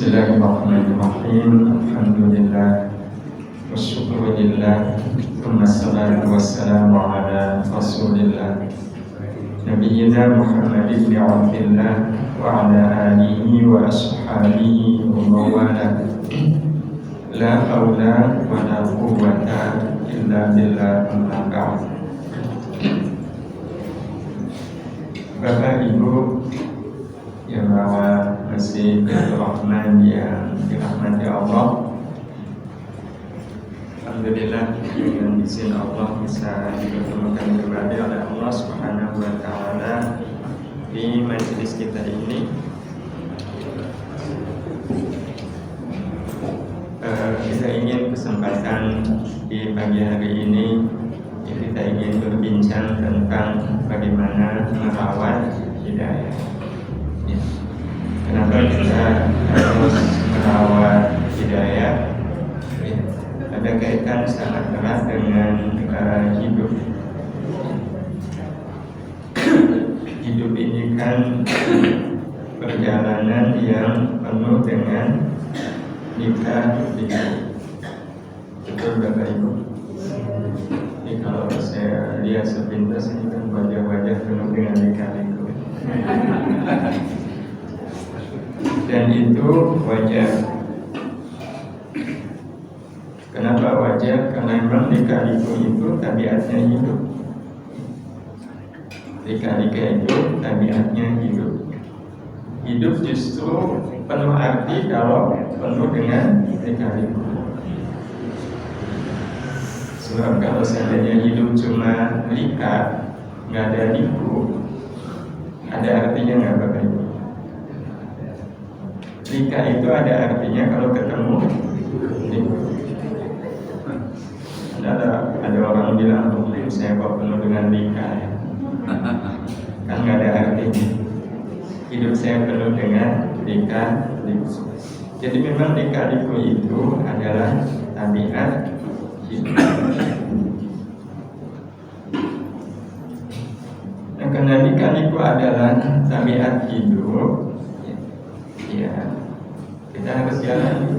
Bismillahirrahmanirrahim. Alhamdulillah wassyukrulillah thumma salatu wassalamu ala rasulillah Nabiyyina Muhammad ibn Abdillah wa ala alihi wa ashabihi wa mawala. La hawla wa la quwwata illa billah, amma ba'd. Bapak Ibu yang bahwa masih Rahman yang dirahmati Allah, alhamdulillah dengan izin Allah bisa dipertemukan kembali oleh Allah Subhanahu wa Ta'ala di majelis kita ini. Kita ingin kesempatan di pagi hari ini kita ingin berbincang tentang bagaimana merawat hidayah. Kenapa kita harus merawat hidayah? Ada kaitan sangat erat dengan hidup. Hidup ini kan perjalanan yang penuh dengan lika-liku. Betul Bapak Ibu? Ini kalau saya lihat sepintas ini kan wajah-wajah penuh dengan lika-liku. Dan itu wajar. Kenapa wajar? Karena memang lika-liku itu tabiatnya hidup. Lika-lika itu tabiatnya hidup. Hidup justru penuh arti kalau penuh dengan lika-liku. Sebab kalau seandainya hidup cuma lika, nggak ada liku, ada artinya nggak Bapak Ibu? Lika itu ada artinya kalau ketemu liku. Ada orang bilang, saya kok penuh dengan lika ya. Kan nggak ada artinya. Hidup saya penuh dengan lika-liku. Jadi memang lika-liku itu adalah tabiat hidup. Nah, karena lika-liku adalah tabiat hidup, ya kita harus jalani.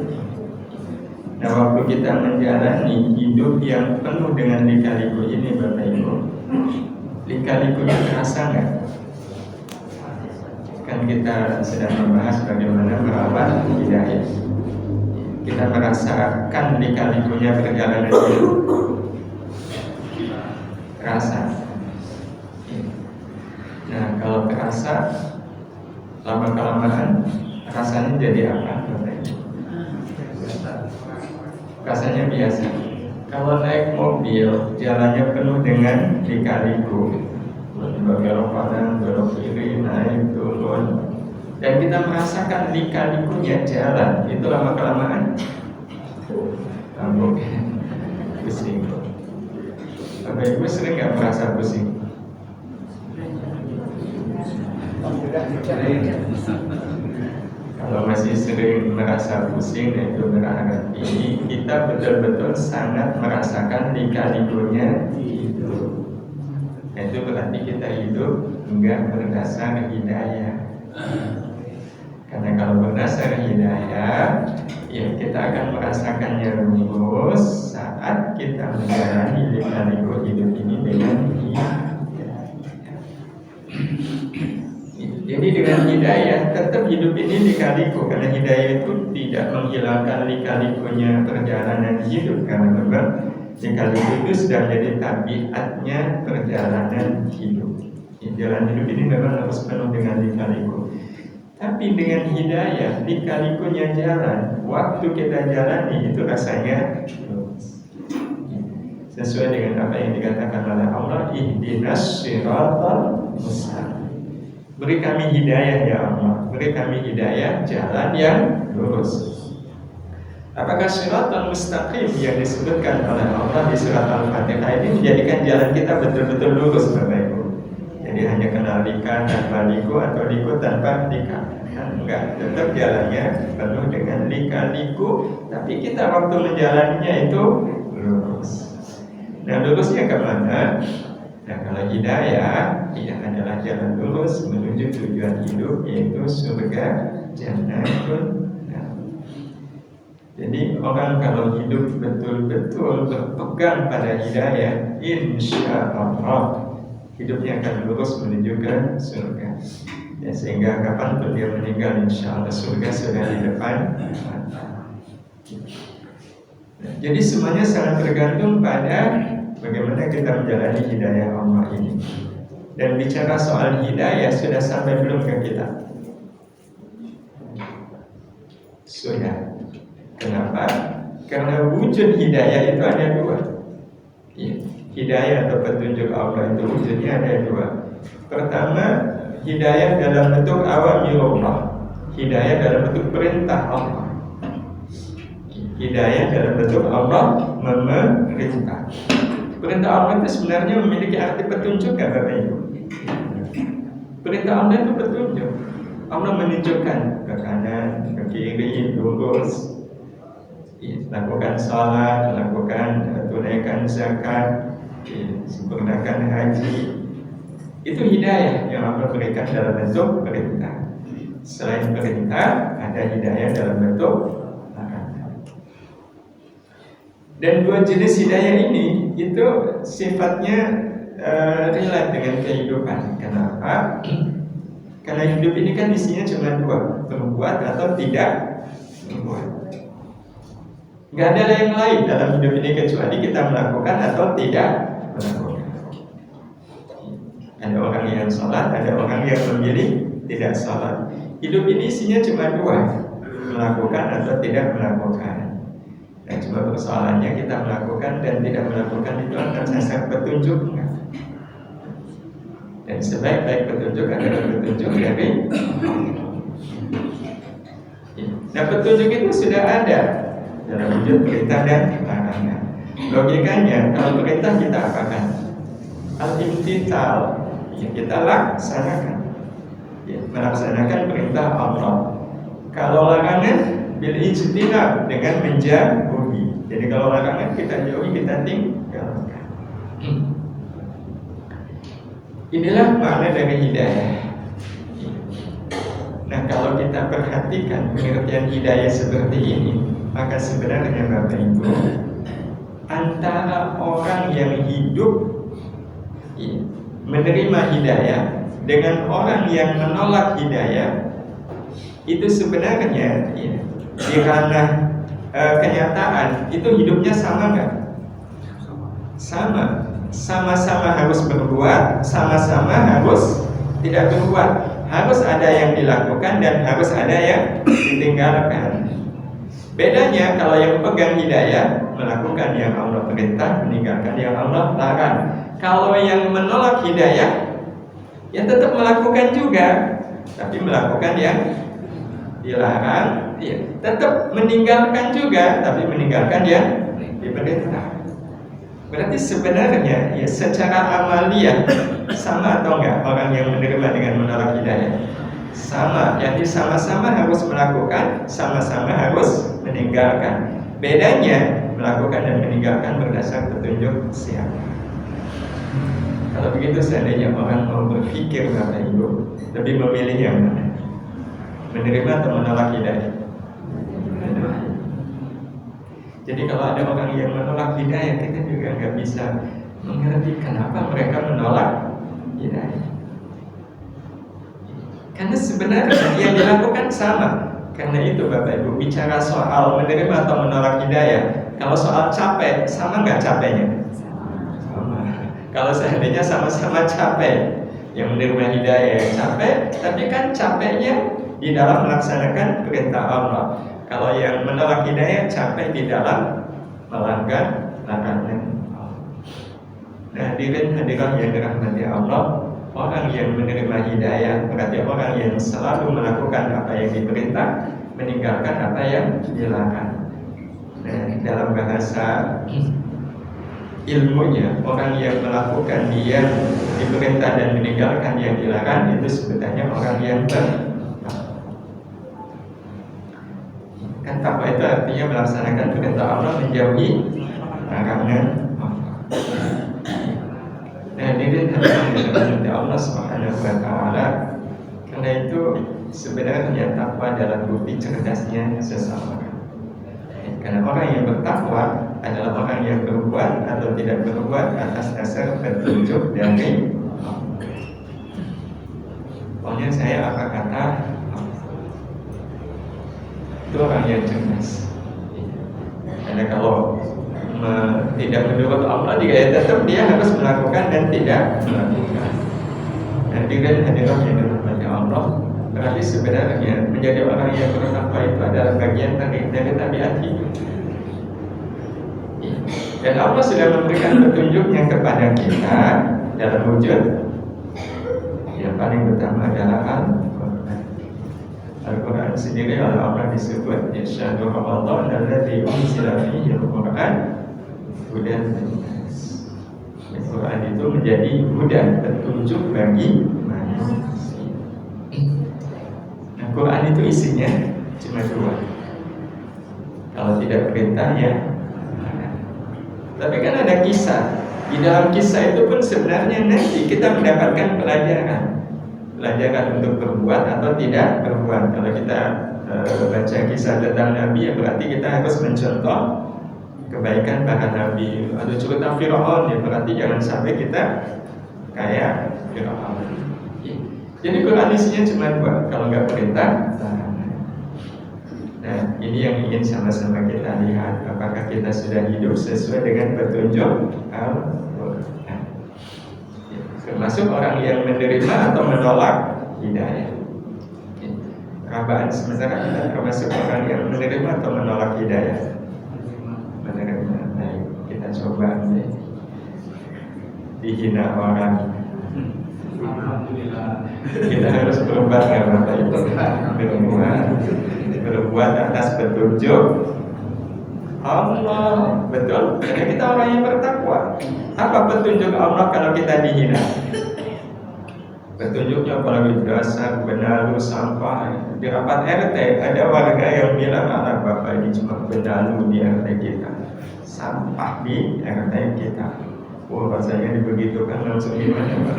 Nah, waktu kita menjalani hidup yang penuh dengan lika-liku ini Bapak Ibu, lika-likunya terasa nggak? Kan kita sedang membahas bagaimana merawat hidayah. Kita merasakan lika-likunya perjalanan hidup. Terasa. Nah, kalau terasa lama-kelamaan rasanya jadi apa? Rasanya biasa. Kalau naik mobil, jalannya penuh dengan lika-liku, belok kanan, belok kiri, naik turun, dan kita merasakan lika-likunya jalan, itu lama-kelamaan tambah pusing. Bapak Ibu sering nggak merasa pusing? Kalau masih sering merasa pusing, itu berarti kita betul-betul sangat merasakan lika-likunya hidup. Itu berarti kita hidup enggak berdasar hidayah. Karena kalau berdasar hidayah, ya kita akan merasakannya lurus saat kita menjalani lika-liku hidup ini dengan hidayah. Jadi dengan hidayah tetap hidup ini lika-liku, karena hidayah itu tidak menghilangkan lika-likunya perjalanan hidup, karena memang lika-liku itu sudah jadi tabiatnya perjalanan hidup. Jalan hidup ini memang harus penuh dengan lika-liku. Tapi dengan hidayah, lika-likunya jalan, waktu kita jalani itu rasanya sesuai dengan apa yang dikatakan oleh Allah, ihdinas siratal mustaqim. Beri kami hidayah ya Allah, beri kami hidayah jalan yang lurus. Apakah siratal mustaqim yang disebutkan oleh Allah di surat Al-Fatihah ini menjadikan jalan kita betul-betul lurus Bapak Ibu? Jadi hanya kenal lika tanpa liku atau liku tanpa lika? Enggak, tetap jalannya penuh dengan lika-liku, tapi kita waktu menjalaninya itu lurus. Nah, lurusnya kemana? Nah, kalau hidayah tidak adalah jalan lurus menuju tujuan hidup, yaitu surga, jannatun. Jadi orang kalau hidup betul-betul berpegang pada hidayah, insya Allah hidupnya akan lurus menuju ke surga. Ya, sehingga kapanpun dia meninggal, insya Allah surga sudah di depan. Jadi semuanya sangat tergantung pada bagaimana kita menjalani hidayah Allah ini. Dan bicara soal hidayah, sudah sampai belum ke kita? Sudah. Kenapa? Karena wujud hidayah itu ada dua. Hidayah atau petunjuk Allah itu wujudnya ada dua. Pertama, hidayah dalam bentuk awamirullah, hidayah dalam bentuk perintah Allah. Hidayah dalam bentuk Allah memerintah. Perintah Allah itu sebenarnya memiliki arti petunjuk, kan Bapak Ibu? Perintah Allah itu petunjuk. Allah menunjukkan ke kanan, ke kiri, lurus. Lakukan salat, lakukan tunaikan zakat, sempurnakan haji. Itu hidayah yang Allah berikan dalam bentuk perintah. Selain perintah, ada hidayah dalam bentuk larangan. Dan dua jenis hidayah ini itu sifatnya relate dengan kehidupan. Kenapa? Karena hidup ini kan isinya cuma dua, berbuat atau tidak berbuat. Nggak ada yang lain dalam hidup ini kecuali kita melakukan atau tidak melakukan. Ada orang yang sholat, ada orang yang memilih tidak sholat. Hidup ini isinya cuma dua, melakukan atau tidak melakukan. Dan cuma persoalannya kita melakukan dan tidak melakukan itu akan sasar petunjuk. Dan sebaik-baik petunjuk adalah petunjuk dari nah, petunjuk itu sudah ada dalam wujud perintah dan larangan. Logikanya, kalau perintah kita apakan? Al-imtithal, ya, kita laksanakan, ya, melaksanakan perintah Allah. Kalau larangan, bil ijtinab, dengan menjauhi. Jadi kalau larangan kita jauhi, kita tinggalkan. Inilah makna dari hidayah. Nah, kalau kita perhatikan pengertian hidayah seperti ini, maka sebenarnya Bapak Ibu, antara orang yang hidup menerima hidayah dengan orang yang menolak hidayah, itu sebenarnya di ranah kenyataan itu hidupnya sama nggak? Sama. Sama-sama harus berbuat, sama-sama harus tidak berbuat. Harus ada yang dilakukan dan harus ada yang ditinggalkan. Bedanya kalau yang pegang hidayah melakukan yang Allah perintah, meninggalkan yang Allah larang. Kalau yang menolak hidayah, ya tetap melakukan juga, tapi melakukan yang dilarang, ya, tetap meninggalkan juga, tapi meninggalkan yang diperintah. Berarti sebenarnya ya secara amaliyah sama atau enggak orang yang menerima dengan menolak hidayah? Sama, jadi sama-sama harus melakukan, sama-sama harus meninggalkan. Bedanya melakukan dan meninggalkan berdasar petunjuk siapa. Kalau begitu seandainya orang mau berpikir Bapak Ibu, lebih memilih yang mana? Menerima atau menolak hidayah? Jadi kalau ada orang yang menolak hidayah, kita juga nggak bisa mengerti kenapa mereka menolak hidayah. Karena sebenarnya yang dilakukan sama. Karena itu Bapak Ibu, bicara soal menerima atau menolak hidayah, kalau soal capek, sama nggak capeknya? Sama. Kalau seandainya sama-sama capek, yang menerima hidayah capek, tapi kan capeknya di dalam melaksanakan perintah Allah. Kalau yang menolak hidayah capek di dalam melanggar larangan Allah. Nah, hadirin hadirat yang dirahmati Allah, orang yang menerima hidayah berarti orang yang selalu melakukan apa yang diperintah, meninggalkan apa yang dilarang. Nah, dalam bahasa ilmunya, orang yang melakukan yang diperintah dan meninggalkan yang dilarang itu sebetulnya orang yang kan takwa itu artinya melaksanakan perintah Allah, menjauhi larangan Allah. Nah, ini adalah Allah Subhanahu wa Ta'ala. Karena itu sebenarnya takwa adalah bukti cerdasnya seseorang. Karena orang yang bertakwa adalah orang yang berbuat atau tidak berbuat atas dasar petunjuk dari Allah. Pokoknya saya apa kata itu orang yang cerdas. Karena kalau tidak menurut Allah dia tetap dia harus melakukan dan tidak melakukan. Dan dengan hadirat yang dirahmati Allah, berarti sebenarnya menjadi orang yang bertakwa itu adalah bagian dari tabiat hidup. Dan Allah sudah memberikan petunjuknya kepada kita dalam wujud yang paling utama adalah Al-Quran. Al-Quran sendiri oleh Allah disebut Syahrul Ramadan alladzi unzila fihi al-Quran hudan linnas. Al-Quran itu menjadi hudan, petunjuk bagi manusia. Al-Quran itu isinya cuma dua. Kalau tidak perintah ya. Tapi kan ada kisah. Di dalam kisah itu pun sebenarnya nanti kita mendapatkan pelajaran untuk berbuat atau tidak berbuat. Kalau kita baca kisah tentang Nabi, ya berarti kita harus mencontoh kebaikan para Nabi. Ada cerita Fir'aun, ya berarti jangan sampai kita kayak Fir'aun. Jadi Quran isinya cuma dua. Kalau nggak perintah, nah ini yang ingin sama-sama kita lihat. Apakah kita sudah hidup sesuai dengan petunjuk Al-Quran, termasuk orang yang menerima atau menolak hidayah. Rabaan sementara kita termasuk orang yang menerima atau menolak hidayah. Menerima. Baik, kita coba nih. Dihina orang. Alhamdulillah. Kita harus berubah ya Bapak Ibu. Berbuat atas petunjuk Allah. Betul, karena kita orang yang bertakwa. Apa petunjuk Allah kalau kita dihina? Petunjuknya apalagi dasar, benalu, sampah. Di rapat RT ada warga yang bilang, anak Bapak ini cuma benalu di RT kita, sampah di RT kita. Wah, rasanya dibegitukan langsung gimana Pak?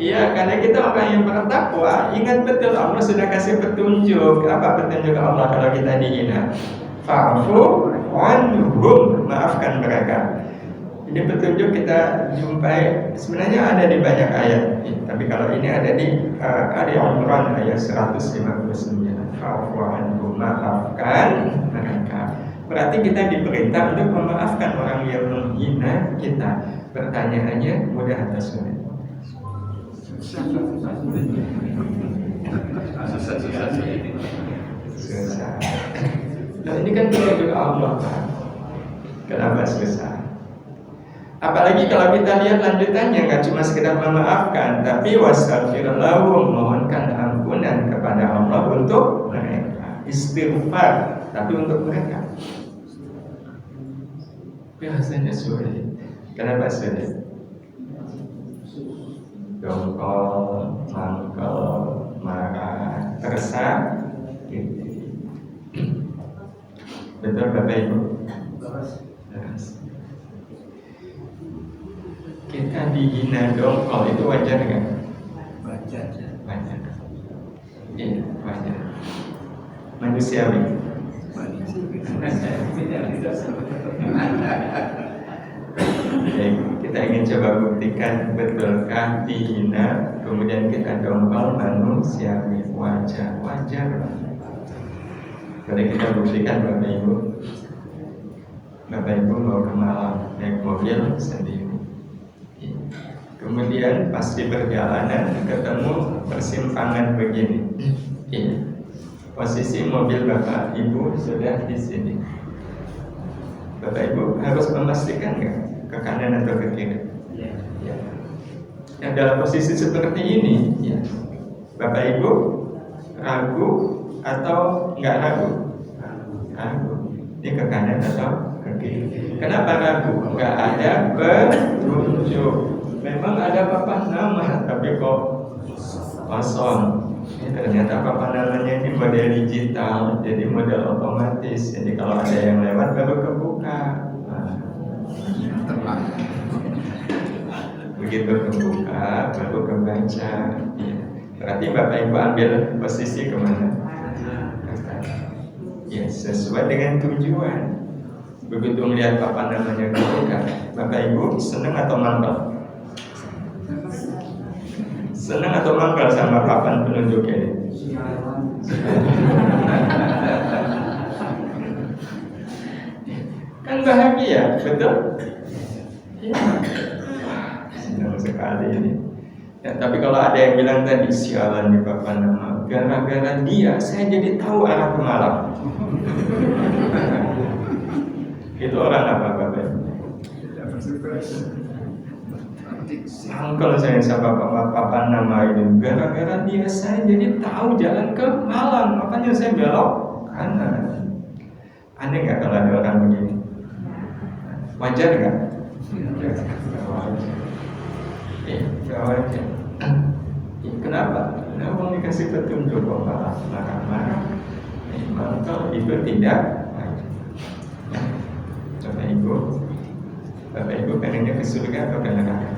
Iya, karena kita orang yang bertakwa. Ingat betul Allah sudah kasih petunjuk. Apa petunjuk Allah kalau kita dihina? Fa'fu anhum, maafkan mereka. Ini petunjuk kita jumpai sebenarnya ada di banyak ayat. Tapi kalau ini ada di Ali Imran ayat 159. Fa'fu anhum, maafkan mereka. Berarti kita diperintah untuk memaafkan orang yang menghina kita. Pertanyaannya mudah atau sulit? Susah. Nah ini kan petunjuk Allah Pak. Kenapa susah? Apalagi kalau kita lihat lanjutannya, nggak cuma sekedar memaafkan, tapi wastaghfirullah, mohonkan ampunan kepada Allah untuk mereka. Istighfar, tapi untuk mereka. Biasanya sulit. Kenapa sulit? Dongkol, mangkel, marah, resah, gitu. Betul Bapak Ibu? Kita dihina dongkol itu wajar nggak? Wajar. Iya, wajar. Manusiawi. Kita ingin coba buktikan betulkah dihina kemudian kita dongkol manusiawi, wajar. Jadi kita buktikan Bapak Ibu mau ke Malang naik mobil sendiri. Kemudian pas di perjalanan ketemu persimpangan begini. Posisi mobil Bapak Ibu sudah di sini. Bapak Ibu harus memastikan nggak ke kanan atau ke kiri? Ya. Yang dalam posisi seperti ini, ya. Bapak Ibu ragu atau nggak ragu? Ragu. Ini ke kanan atau ke kiri? Kenapa ragu? Nggak ada petunjuk. Memang ada papan nama, tapi kok kosong. Ternyata papan namanya ini model digital, jadi model otomatis. Jadi kalau ada yang lewat baru kebuka. Begitu kebuka, baru kebaca. Berarti Bapak Ibu ambil posisi kemana? Ya, sesuai dengan tujuan. Begitu melihat papan namanya surga, Bapak Ibu senang atau mangkal? Senang atau mangkal sama papan penunjuk ini? Kan bahagia, betul? Ya. Senang sekali ini. Ya, tapi kalau ada yang bilang tadi sialan nih papan nama, gara-gara dia saya jadi tahu arah ke Malang. Itu orang apa Bapak? Kalau saya sama papan nama ini, gara-gara dia saya jadi tahu jalan ke Malang, makanya saya belok kanan. Aneh nggak kalau ada orang begini? Wajar nggak? Wajar. Kenapa? Kenapa mau dikasih petunjuk kok malah marah-marah? Maka itu tidak. Bapak Ibu pengennya ke surga atau ke neraka?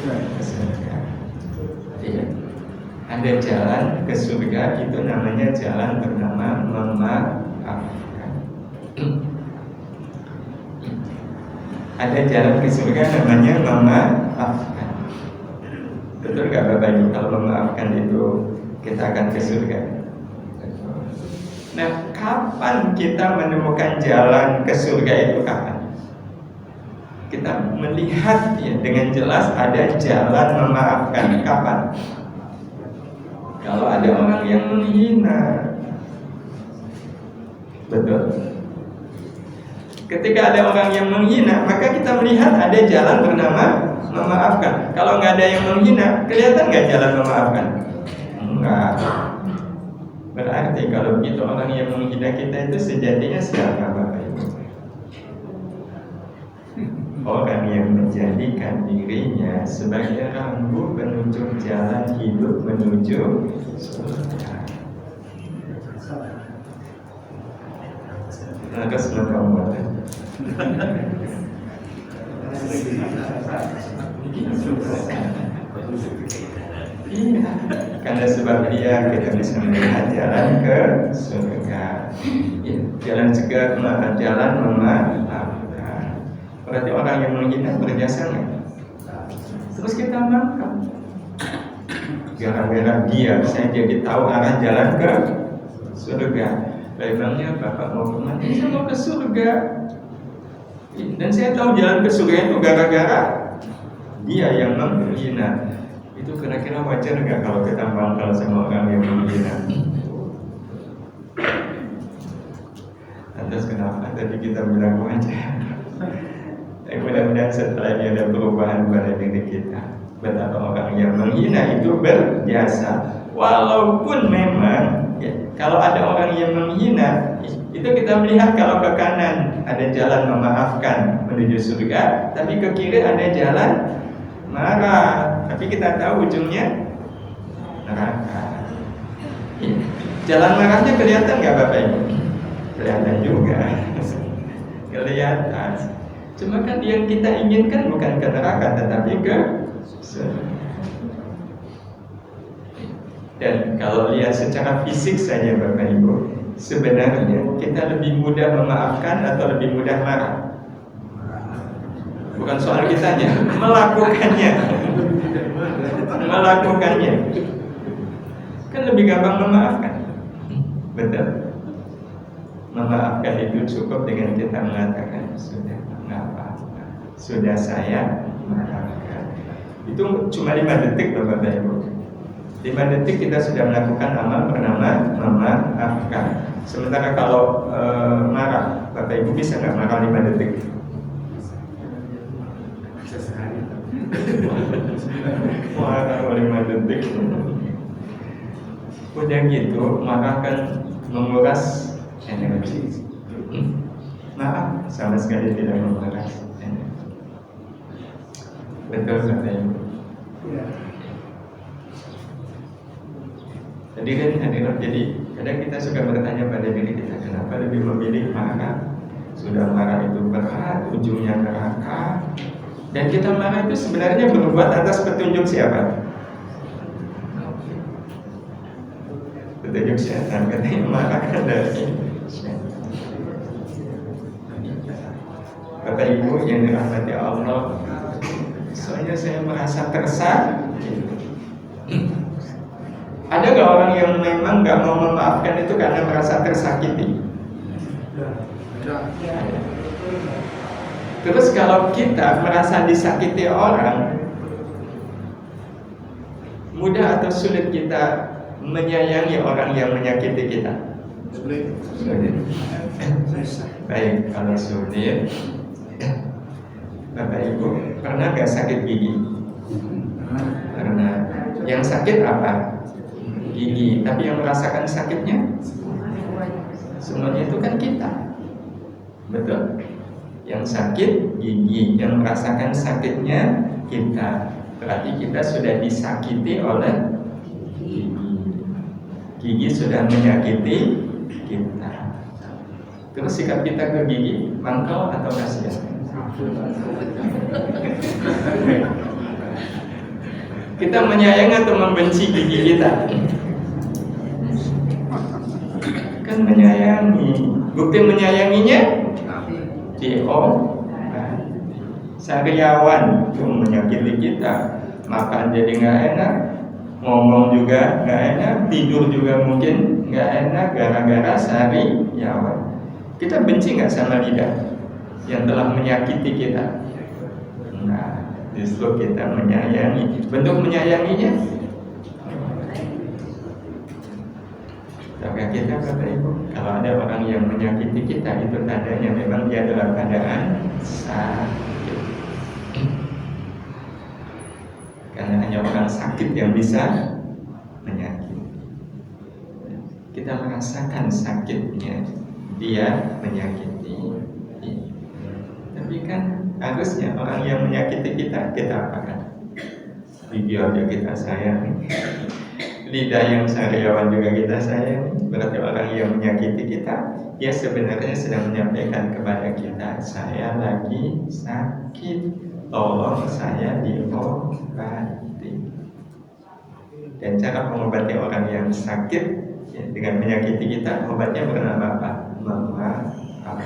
Ke surga. Iya. Ada jalan ke surga itu namanya jalan bernama memaafkan. Ada jalan ke surga namanya memaafkan. Betul nggak Bapak Ibu? Kalau memaafkan itu kita akan ke surga. Nah, kapan kita menemukan jalan ke surga itu kapan? Kita melihat ya, dengan jelas ada jalan memaafkan. Kapan? Kalau ada orang yang menghina. Betul. Ketika ada orang yang menghina, maka kita melihat ada jalan bernama memaafkan. Kalau nggak ada yang menghina, kelihatan nggak jalan memaafkan? Enggak. Berarti kalau begitu orang yang menghina kita itu sejatinya siapa Bapak Ibu? Orang yang menjadikan dirinya sebagai rambu penunjuk jalan hidup menuju surga. Maka senang kamu iya, karena sebab dia kita bisa melihat jalan ke surga. Ya, jalan surga, jalan memaafkan. Berarti orang yang menghina berjasa nggak? Terus kita maafkan. Gara-gara dia, saya jadi tahu arah jalan ke surga. Baiknya Bapak mau kemana? Saya mau ke surga. Dan saya tahu jalan ke surga itu gara-gara dia yang menghina. Itu kira-kira wajar nggak kalau kita mangkal sama orang yang menghina? Lantas kenapa tadi kita bilang wajar? Mudah-mudahan setelah ini ada perubahan pada diri kita. Betapa orang yang menghina itu berjasa. Walaupun memang ya, kalau ada orang yang menghina, itu kita melihat kalau ke kanan ada jalan memaafkan menuju surga, tapi ke kiri ada jalan marah. Tapi kita tahu ujungnya neraka. Ya. Jalan marahnya kelihatan nggak Bapak Ibu? Kelihatan juga. Kelihatan. Cuma kan yang kita inginkan bukan ke neraka tetapi ke surga. Dan kalau lihat secara fisik saja Bapak Ibu, sebenarnya kita lebih mudah memaafkan atau lebih mudah marah? Bukan soal kitanya, melakukannya. Melakukannya. Kan lebih gampang memaafkan. Betul. Memaafkan itu cukup dengan kita mengatakan sudah nggak apa-apa, sudah saya maafkan. Itu cuma 5 detik Bapak Ibu. 5 detik kita sudah melakukan amal bernama memaafkan. Sementara kalau marah, Bapak Ibu bisa nggak marah 5 detik? Bisa sehari. Marah 5 detik. Udah gitu, marah kan menguras energi. Maaf, sama sekali tidak menguras energi. Betul Bapak Ibu? Ya. Jadi kadang kita suka bertanya pada diri kita, kenapa lebih memilih marah? Sudah marah itu berat, ujungnya neraka. Dan kita marah itu sebenarnya berbuat atas petunjuk siapa? petunjuk setan, katanya marahkan dari setan. Bapak Ibu yang dirahmati Allah, soalnya saya merasa tersakiti. Ada gak orang yang memang gak mau memaafkan itu karena merasa tersakiti? Terus kalau kita merasa disakiti orang, mudah atau sulit kita menyayangi orang yang menyakiti kita? Sulit. Baik, kalau sulit, Bapak Ibu pernah gak sakit gigi? Pernah. Yang sakit apa? Gigi. Tapi yang merasakan sakitnya semuanya itu kan kita. Betul. Yang sakit gigi, yang merasakan sakitnya kita. Berarti kita sudah disakiti oleh gigi. Gigi sudah menyakiti kita. Terus sikap kita ke gigi, mangkal atau kasihan? Kita menyayangi atau membenci gigi kita? Kan menyayangi. Bukti menyayanginya sariawan itu menyakiti kita, makan jadi nggak enak, ngomong juga nggak enak, tidur juga mungkin nggak enak gara-gara sariawan. Kita benci nggak sama lidah yang telah menyakiti kita? Nah, justru kita menyayangi. Bentuk menyayanginya, maka kita, Bapak Ibu, kalau ada orang yang menyakiti kita, itu tandanya memang dia dalam keadaan sakit. Karena hanya orang sakit yang bisa menyakiti. Kita merasakan sakitnya dia menyakiti. Tapi kan harusnya orang yang menyakiti kita, kita apakan? Video aja kita sayang, lidah yang sariawan juga kita sayang. Berarti orang yang menyakiti kita, dia sebenarnya sedang menyampaikan kepada kita, saya lagi sakit, tolong saya diobati. Dan cara mengobati orang yang sakit ya, dengan menyakiti kita, obatnya bernama apa? Memaafkan.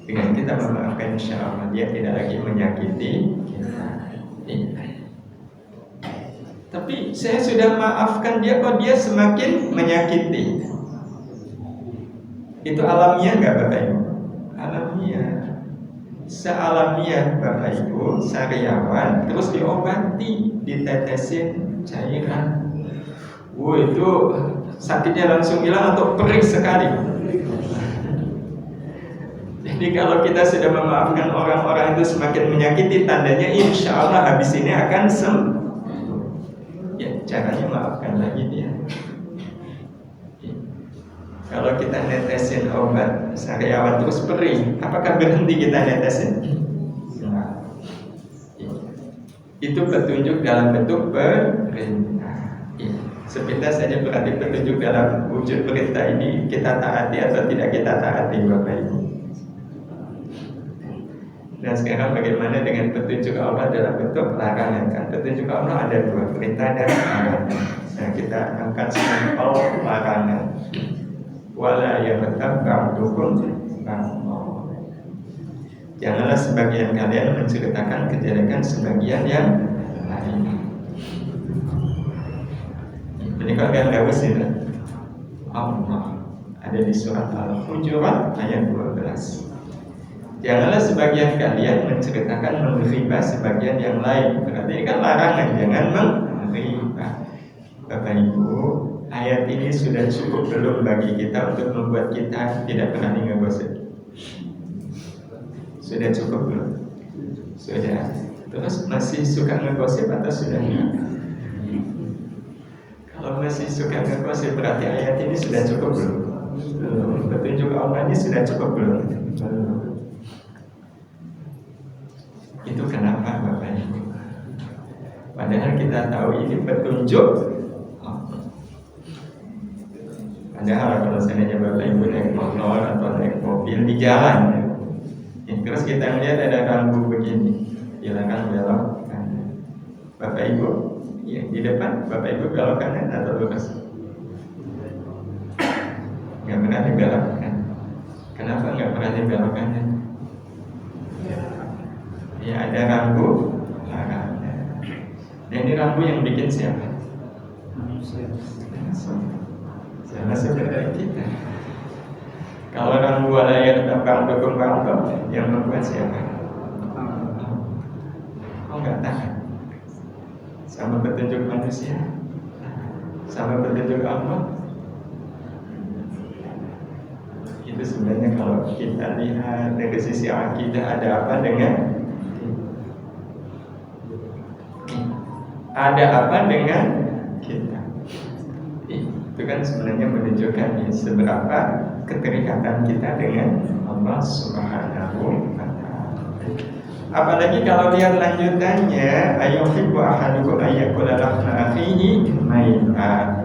Dengan kita memaafkan, insya Allah dia tidak lagi menyakiti kita. Tapi saya sudah maafkan dia, kok dia semakin menyakiti. Itu alamiah nggak Bapak Ibu? Alamiah. Sealamiah Bapak Ibu, sariawan, terus diobati, ditetesin cairan. Itu sakitnya langsung hilang atau perih sekali. Jadi kalau kita sudah memaafkan orang-orang itu semakin menyakiti, tandanya insya Allah habis ini akan sembuh. Ya, caranya maafkan lagi dia. Kalau kita netesin obat sariawan terus perih, apakah berhenti kita netesin? Nah, itu petunjuk dalam bentuk perintah. Sepintas saja berarti petunjuk dalam wujud perintah ini kita taati atau tidak kita taati, Bapak Ibu. Nah sekarang bagaimana dengan petunjuk Allah dalam bentuk larangan? Kan petunjuk Allah ada dua, perintah dan larangan. Nah kita angkat sampel larangan. Wala yaghtab ba'dukum ba'dha. Janganlah sebagian kalian menceritakan kejelekan sebagian yang lain. Ini kalau yang lewat ini Allah ada di surat Al-Hujurat ayat 12. Janganlah sebagian kalian menceritakan menghina sebagian yang lain. Berarti ini kan larangan, jangan menghina. Bapak Ibu, ayat ini sudah cukup belum bagi kita untuk membuat kita tidak berani ngegosip? Sudah cukup belum? Sudah. Terus masih suka ngegosip atau sudah enggak? Kalau masih suka ngegosip berarti ayat ini sudah cukup belum? Belum. Petunjuk Allah ini sudah cukup belum? Belum. Itu kenapa Bapak Ibu? Padahal kita tahu ini petunjuk. Padahal kalau seandainya Bapak Ibu naik motor atau naik mobil di jalan, terus kita melihat ada rambu begini, silakan belok kanan. Bapak Ibu, ya, di depan Bapak Ibu belok kanan atau lurus? Nggak berani belok kanan. Kenapa nggak berani belok kanan? Ya ada rambu larangan. Nah ini rambu yang bikin siapa? Siapa sebenarnya kita? Kalau rambu layar tembang dukung bangkok, yang membuat siapa? Kok nggak tahan? Sama petunjuk manusia, sama petunjuk Allah. Itu sebenarnya kalau kita lihat dari sisi akidah ada apa dengan kita. Itu kan sebenarnya menunjukkan ya, seberapa keterikatan kita dengan Allah Subhanahu wa ta'ala. Apalagi kalau lihat lanjutannya, ayyuhibbu ahadukum ayyakula lahma akhihi maitah.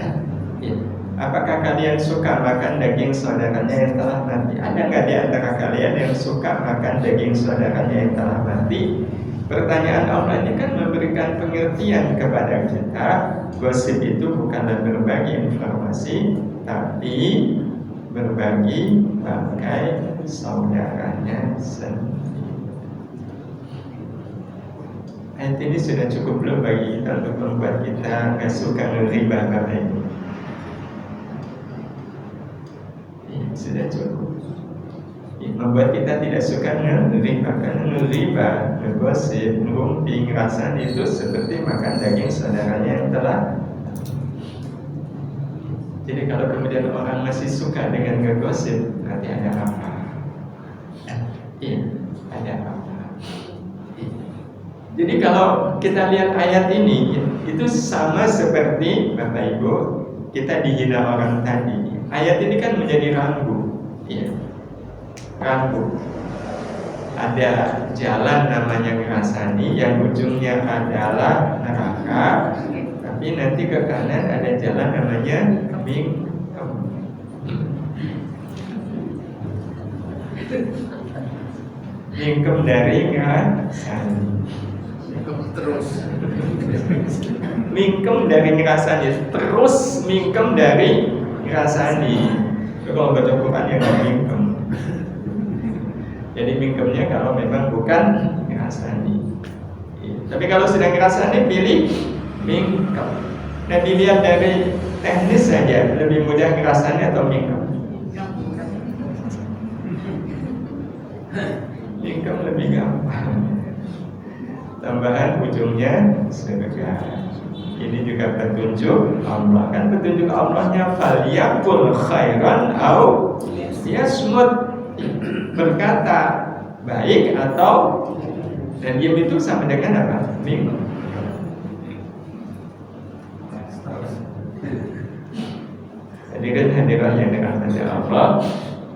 Apakah kalian suka makan daging saudaranya yang telah mati? Ada nggak di antara kalian yang suka makan daging saudaranya yang telah mati? Pertanyaan Allah ini kan memberikan pengertian kepada kita, gosip itu bukanlah berbagi informasi, tapi berbagi bangkai saudaranya sendiri. Ayat ini sudah cukup belum bagi kita untuk membuat kita nggak suka ngeriba Bapak Ibu? Sudah cukup. Membuat kita tidak suka ngeriba, karena ngeriba, ngegosip, ngumpi, ngerasan itu seperti makan daging saudaranya yang telah. Jadi kalau kemudian orang masih suka dengan ngegosip, berarti ada apa? Iya, ada apa? Jadi kalau kita lihat ayat ini, itu sama seperti Bapak Ibu, kita dihina orang tadi. Ayat ini kan menjadi rambu, ya. Rambu. Ada jalan namanya ngerasani, yang ujungnya adalah neraka, tapi nanti ke kanan ada jalan namanya mingkem. Mingkem dari ngerasani. Terus Mingkem dari ngerasani, terus mingkem dari ngerasani. Kalau baca Quran ya nggak mingkem. Jadi mingkemnya kalau memang bukan ngerasani. Tapi kalau sudah ngerasani pilih mingkem. Nah dilihat dari teknis saja, lebih mudah ngerasani atau mingkem? Mingkem lebih gampang. Tambahan ujungnya surga. Ini juga petunjuk Allah. Kan petunjuk Allahnya falyakul khairan au yasmut, berkata baik atau, dan diam itu sama dengan apa? Mingkem. Hadirin hadirat yang dirahmati Allah,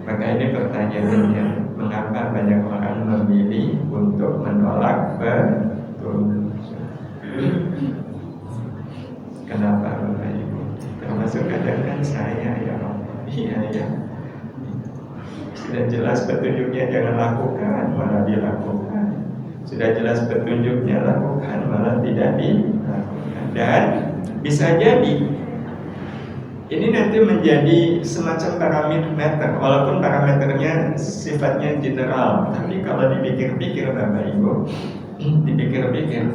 maka ini pertanyaannya, mengapa banyak orang memilih untuk menolak petunjuk? Kenapa Bapak Ibu? Termasuk kadang-kadang saya ya Allah. Iya ya. Sudah jelas petunjuknya jangan lakukan, malah dilakukan. Sudah jelas petunjuknya lakukan, malah tidak dilakukan. Dan bisa jadi ini nanti menjadi semacam parameter, walaupun parameternya sifatnya general. Tapi kalau dipikir-pikir Bapak Ibu, dipikir-pikir,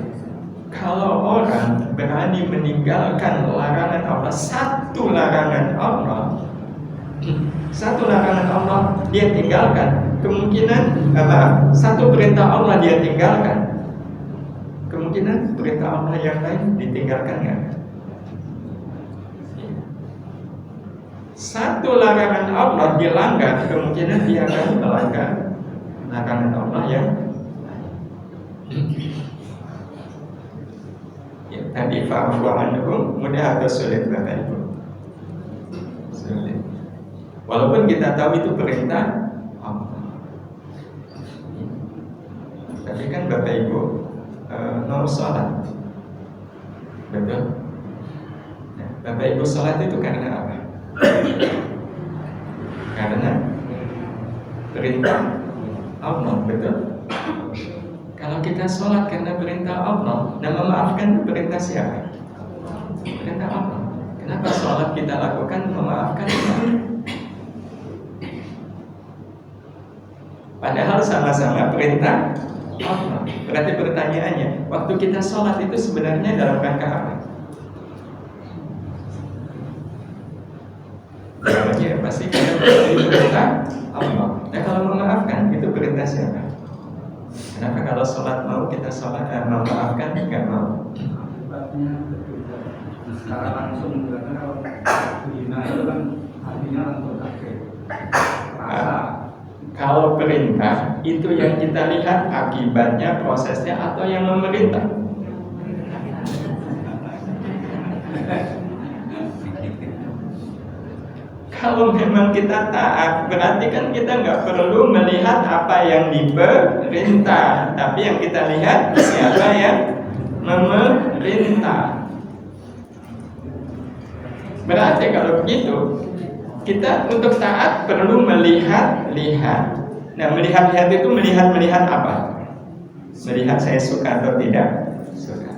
kalau orang berani meninggalkan larangan Allah, satu larangan Allah dia tinggalkan, kemungkinan satu perintah Allah dia tinggalkan, kemungkinan perintah Allah yang lain ditinggalkan nggak? Satu larangan Allah dilanggar, kemungkinan dia akan melanggar larangan Allah yang ya, tadi fa'fu anhum mudah atau sulit Bapak Ibu? Sulit. Walaupun kita tahu itu perintah Allah. Tapi kan Bapak Ibu mau sholat, betul? Nah, Bapak Ibu sholat itu karena apa? Karena perintah Allah, betul? Kalau kita sholat karena perintah Allah, nah memaafkan perintah siapa? Perintah Allah. Kenapa sholat kita lakukan memaafkan Allah? Padahal sama-sama perintah Allah. Berarti pertanyaannya, waktu kita sholat itu sebenarnya dalam rangka apa? Ya, pasti kita itu perintah Allah. Nah kalau memaafkan itu perintah siapa? Kenapa kalau sholat mau kita sholat memaafkan nggak mau? Akibatnya berbeda. Secara langsung karena kalau hina itu kan artinya langsung kaget. Rasa. Kalau perintah itu yang kita lihat akibatnya, prosesnya, atau yang memerintah. Kalau memang kita taat, berarti kan kita nggak perlu melihat apa yang diperintah, tapi yang kita lihat siapa yang memerintah. Berarti kalau begitu, kita untuk taat perlu melihat-lihat. Nah, melihat-lihat itu melihat apa? Melihat saya suka atau tidak suka.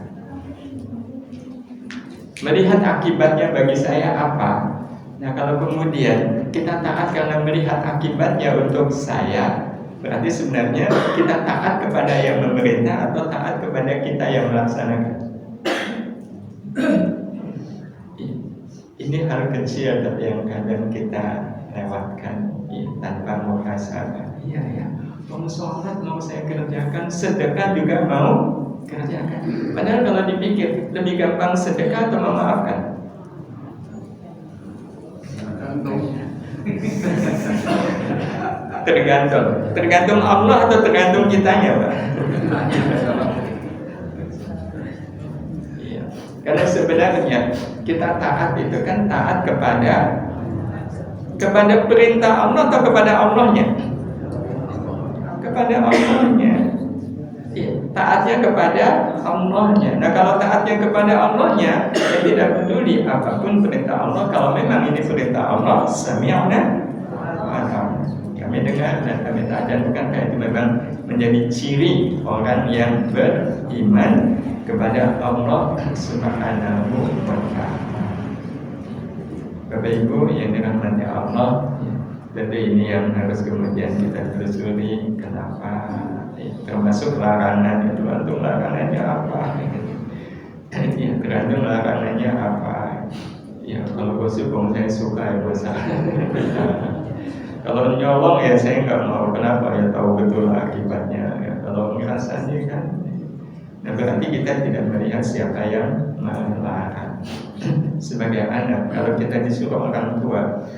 Melihat akibatnya bagi saya apa? Nah, kalau kemudian kita taat karena melihat akibatnya untuk saya, berarti sebenarnya kita taat kepada yang memerintah atau taat kepada kita yang melaksanakan. Ini hal kecil tapi yang kadang kita lewatkan tanpa muhasabah. Iya ya, mau sholat mau saya kerjakan, sedekah juga mau kerjakan. Padahal kalau dipikir lebih gampang sedekah atau memaafkan. Tergantung Allah atau tergantung kitanya, Pak? Iya. Karena sebenarnya kita taat itu kan taat kepada perintah Allah atau kepada Allahnya? Kepada Allahnya. Iya, taatnya kepada Allahnya. Nah, kalau taatnya kepada Allahnya, ya tidak peduli apapun perintah Allah. Kalau memang ini perintah Allah, sami'na wa ata'na. Kami dengar dan kami taat, dan bukankah itu memang menjadi ciri orang yang beriman kepada Allah Subhanahu wa ta'ala. Bapak Ibu yang dirahmati Allah, tentu ini yang harus kemudian kita telusuri. Kenapa? Termasuk larangan itu, tergantung larangannya apa? Ya, tergantung larangannya apa? Ya, kalau gosip saya suka ya bosan. Kalau nyolong ya saya nggak mau. Kenapa? Ya tahu betul akibatnya. Ya, kalau ngerasanya kan, nah berarti kita tidak melihat siapa yang melarang. Sebagai anak, kalau kita disuruh orang tua,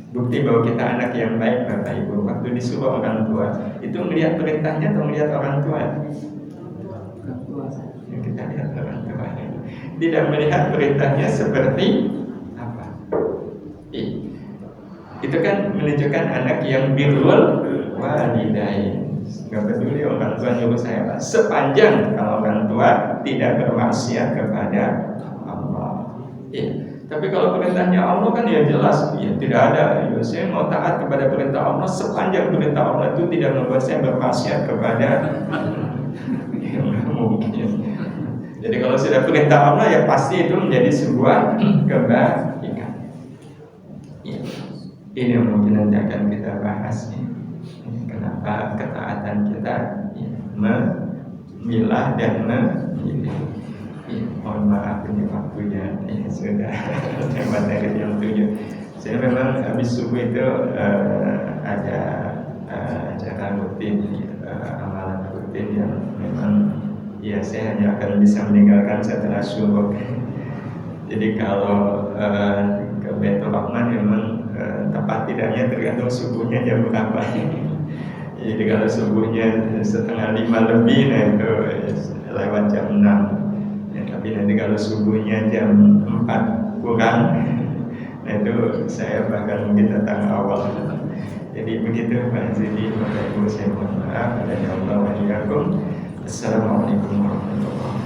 bukti bahwa kita anak yang baik, Bapak Ibu, waktu disuruh orang tua itu melihat perintahnya atau melihat orang tua? Yang kita lihat orang tua, tidak melihat perintahnya seperti apa. Itu kan menunjukkan anak yang birrul walidain. Nggak peduli orang tua nyuruh saya apa, sepanjang kalau orang tua tidak bermaksiat kepada Allah. Tapi kalau perintahnya Allah kan ya jelas, ya tidak ada. Ya, saya mau taat kepada perintah Allah sepanjang perintah Allah itu tidak membuat saya bermaksiat kepada. Ya, mungkin. Jadi kalau sudah perintah Allah ya pasti itu menjadi sebuah kebaikan. Ya. Ini yang mungkin nanti akan kita bahas. Kenapa ketaatan kita memilah dan memilih. Mohon maaf ini waktunya sudah materi yang 7. Saya memang habis subuh itu ada acara rutin, amalan rutin yang memang ya saya hanya akan bisa meninggalkan setelah subuh. Jadi kalau ke Baitur Rahman memang tepat tidaknya tergantung subuhnya jam berapa. Jadi kalau subuhnya 4:30 lebih, nah itu lewat jam 6. Tapi nanti kalau subuhnya jam 4 kurang, nah itu saya bahkan mungkin datang awal. Jadi begitu Pak Zidi, Bapak Ibu, saya mohon maaf. Assalamualaikum warahmatullahi wabarakatuh.